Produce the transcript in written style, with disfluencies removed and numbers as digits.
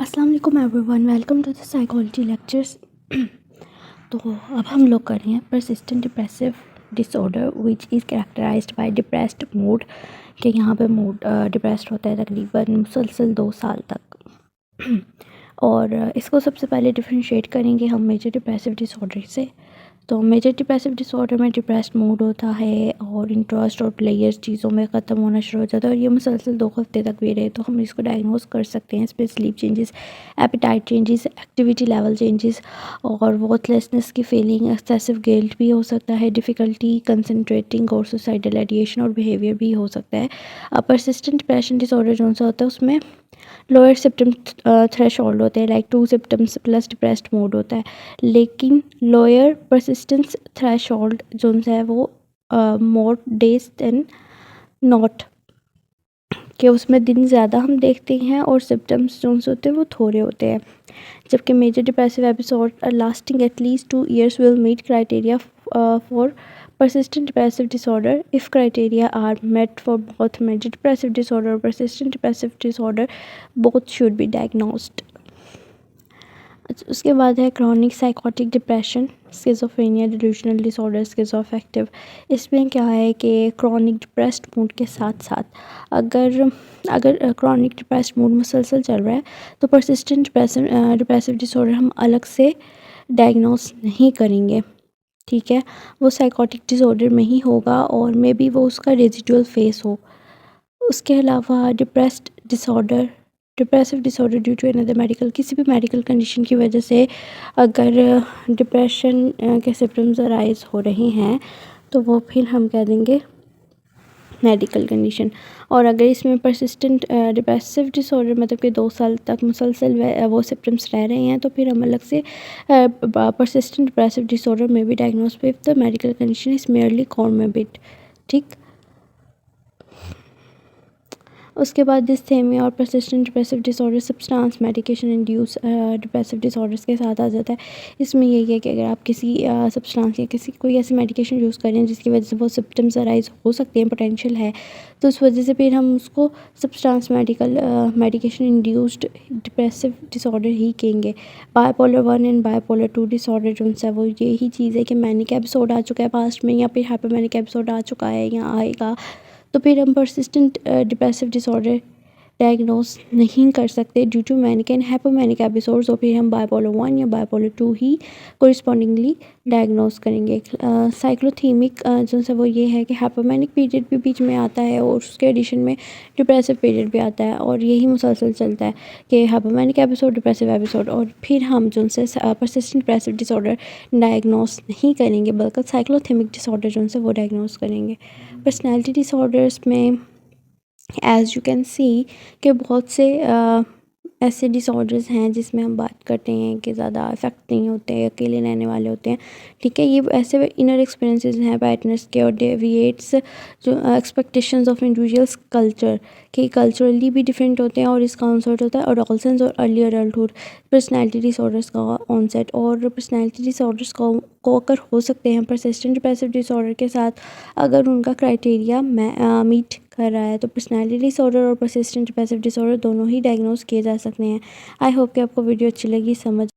अस्सलाम वालेकुम everyone, welcome to the psychology lectures. तो अब हम लोग कर रहे हैं persistent depressive disorder which is characterised by depressed mood. कि यहाँ पे मूड डिप्रेस्ड होता है तकरीबन मुसलसल 2 साल तक। और इसको सबसे पहले डिफरेंशिएट करेंगे हम मेजर डिप्रेसिव डिसऑर्डर से। तो मेजर डिप्रेसिव डिसऑर्डर में डिप्रेस्ड मूड होता है और इंटरेस्ट और प्लेयर्स चीज़ों में ख़त्म होना शुरू हो जाता है और ये मुसलसल 2 हफ्ते तक भी रहे तो हम इसको डायग्नोस कर सकते हैं। इसमें sleep changes, appetite changes, activity level changes और वॉथलेसनेस की फीलिंग, एक्सेसिव गिल्ट भी हो सकता है, डिफ़िकल्टी कंसंट्रेटिंग और सुसाइडल आइडिएशन और बिहेवियर भी हो सकता है। परसिस्टेंट डिप्रेशन डिसऑर्डर जो सा होता है उसमें लोअर सिम्पटम थ्रेशोल्ड होते हैं, like 2 symptoms plus depressed mood होता है। लेकिन लोअर परसिस्टेंस थ्रेशोल्ड जो है वो मोर डेज देन नॉट, कि उसमें दिन ज़्यादा हम देखते हैं और सिम्टम्स जो होते हैं वो थोड़े होते हैं। जबकि major depressive episode lasting at least 2 years will meet criteria for persistent depressive disorder. If criteria are met for both major depressive disorder or persistent depressive disorder, both should be diagnosed. उसके बाद है chronic psychotic depression, schizophrenia, delusional disorder, schizoaffective. इसमें क्या है कि chronic depressed mood के साथ साथ अगर क्रॉनिक डिप्रेस्ड मूड मुसलसल चल रहा है तो परसिस्टेंट डिप्रेसिव डिसऑर्डर हम अलग से डायग्नोस नहीं करेंगे, ठीक है। वो साइकोटिक डिसऑर्डर में ही होगा और मे बी वो उसका रेजिडुअल फेस हो। उसके अलावा depressive disorder due to another medical, किसी भी मेडिकल कंडीशन की वजह से अगर डिप्रेशन के सिम्टम्स अराइज हो रहे हैं तो वो फिर हम कह देंगे मेडिकल कंडीशन। और अगर इसमें परसिस्टेंट डिप्रेसिव डिसऑर्डर मतलब कि 2 साल तक मुसलसल वो सिम्टम्स रह रहे हैं तो फिर हम अलग से परसिस्टेंट डिप्रेसिव डिसऑर्डर में भी diagnose with the medical condition is merely comorbid, ठीक। उसके बाद डिस्थेमिया और persistent depressive disorder substance medication induce depressive disorders के साथ आ जाता है। इसमें यही है कि अगर आप किसी सब्सटेंस या किसी कोई ऐसी मेडिकेशन यूज़ करें जिसकी वजह से वो सिम्टम्स अराइज हो सकते हैं, पोटेंशियल है, तो उस वजह से फिर हम उसको substance medication induced depressive disorder ही कहेंगे। बायपोलर 1 एंड बायपोलर 2 डिसऑर्डर जो है वो यही चीज़ है कि मैनिक एपिसोड आ चुका है पास्ट में या फिर हाइपरमैनिक एपिसोड आ चुका है या आएगा, तो फिर हम परसिस्टेंट डिप्रेसिव डिसऑर्डर डायग्नोस नहीं कर सकते due to manic and hypomanic episodes, और फिर हम बायपोलर 1 या बायपोलर 2 ही कोरिस्पॉन्डिंगली डायग्नोस करेंगे। साइक्लोथीमिक जो है वो ये है कि हाइपोमैनिक पीरियड भी बीच में आता है और उसके एडिशन में डिप्रेसिव पीरियड भी आता है और यही मुसलसल चलता है कि हाइपोमैनिक एपिसोड, डिप्रेसिव एपिसोड, और फिर हम जो से परसिस्टेंट डिप्रेसिव डिसऑर्डर डायग्नोस नहीं करेंगे बल्कि साइक्लोथीमिक डिसऑर्डर जो है वो डायग्नोस करेंगे। पर्सनैलिटी डिसऑर्डर्स में एज़ यू कैन सी कि बहुत से ऐसे डिसऑर्डर्स हैं जिसमें हम बात करते हैं कि ज़्यादा इफेक्ट नहीं होते, अकेले रहने वाले होते हैं, ठीक है। ये ऐसे इनर एक्सपीरियंसेस हैं पैटर्न्स के और डेविएट्स जो एक्सपेक्टेशंस ऑफ इंडिविजुअल्स कल्चर के कल्चरली भी डिफरेंट होते हैं और इसका ऑनसेट होता है एडोलसेंस और अर्ली अडल्टहुड। पर्सनैलिटी डिसऑर्डर्स का ऑनसेट और पर्सनैलिटी डिसऑर्डर्स को अगर हो सकते हैं परसिस्टेंट डिप्रेसिव डिसऑर्डर के साथ अगर उनका क्राइटेरिया मीट कर रहा है, तो पर्सनैलिटी डिसऑर्डर और परसिस्टेंट डिप्रेसिव डिसऑर्डर दोनों ही डायग्नोस किए जा सकते हैं। आई होप कि आपको वीडियो अच्छी लगी, समझ